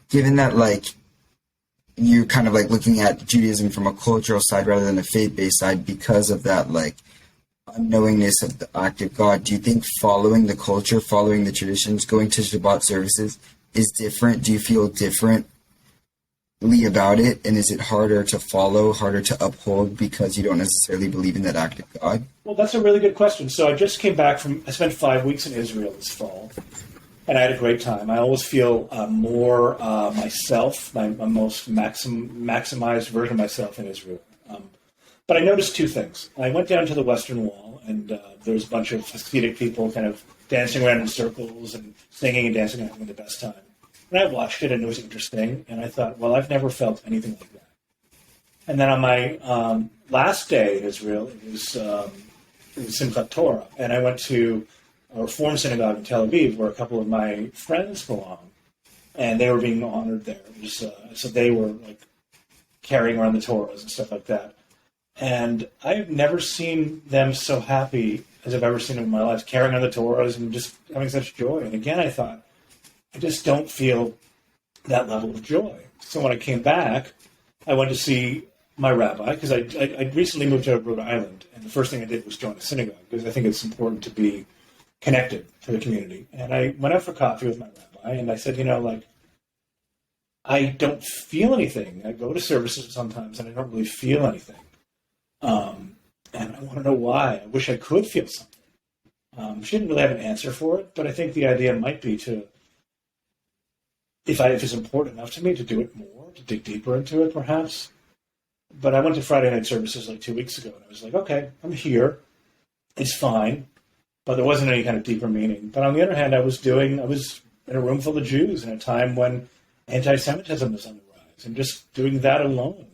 given that like you're kind of like looking at Judaism from a cultural side rather than a faith-based side because of that like unknowingness of the act of God, do you think following the culture, following the traditions, going to Shabbat services is different? Do you feel differently about it? And is it harder to follow, harder to uphold because you don't necessarily believe in that act of God? Well, that's a really good question. So I just came back I spent 5 weeks in Israel this fall, and I had a great time. I always feel more myself, my most maximized version of myself in Israel. But I noticed two things. I went down to the Western Wall, and there was a bunch of Hasidic people kind of dancing around in circles and singing and dancing and having the best time. And I watched it, and it was interesting. And I thought, well, I've never felt anything like that. And then on my last day in Israel, it was Simchat Torah, and I went to a Reform synagogue in Tel Aviv, where a couple of my friends belong, and they were being honored there. So they were like carrying around the Torahs and stuff like that. And I've never seen them so happy as I've ever seen them in my life, carrying on the Torahs and just having such joy. And again, I thought, I just don't feel that level of joy. So when I came back, I went to see my rabbi, because I recently moved to Rhode Island, and the first thing I did was join a synagogue, because I think it's important to be connected to the community. And I went out for coffee with my rabbi, and I said, I don't feel anything. I go to services sometimes, and I don't really feel anything. And I want to know why. I wish I could feel something. She didn't really have an answer for it, but I think the idea might be to, if it's important enough to me, to do it more, to dig deeper into it, perhaps. But I went to Friday night services like 2 weeks ago, and I was like, okay, I'm here. It's fine. But there wasn't any kind of deeper meaning. But on the other hand, I was in a room full of Jews in a time when anti-Semitism was on the rise. And just doing that alone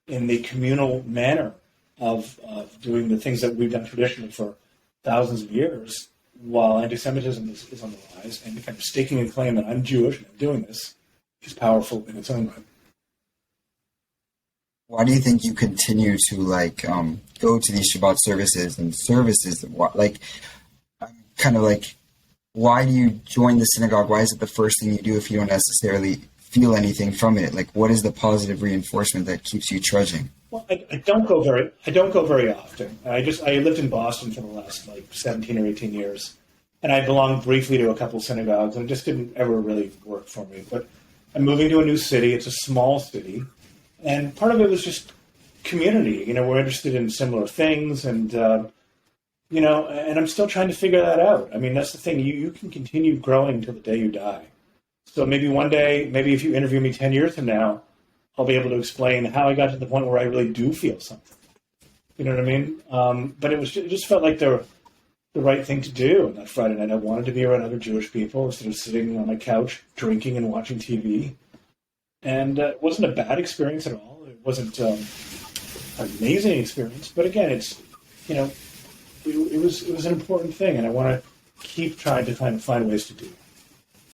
in the communal manner of doing the things that we've done traditionally for thousands of years, while anti-Semitism is on the rise, and kind of staking a claim that I'm Jewish and I'm doing this, is powerful in its own right. Why do you think you continue to go to these Shabbat services and services? Why do you join the synagogue? Why is it the first thing you do if you don't necessarily feel anything from it? Like, what is the positive reinforcement that keeps you trudging? Well, I don't go very often. I lived in Boston for the last 17 or 18 years, and I belonged briefly to a couple synagogues, and it just didn't ever really work for me. But I'm moving to a new city. It's a small city, and part of it was just community. We're interested in similar things, and and I'm still trying to figure that out. I mean, that's the thing. You can continue growing until the day you die. So maybe one day, maybe if you interview me 10 years from now, I'll be able to explain how I got to the point where I really do feel something. You know what I mean? But it just felt like the right thing to do on that Friday night. I wanted to be around other Jewish people instead of sitting on my couch drinking and watching TV. And it wasn't a bad experience at all. It wasn't an amazing experience. But again, it was an important thing, and I want to keep trying to find ways to do it.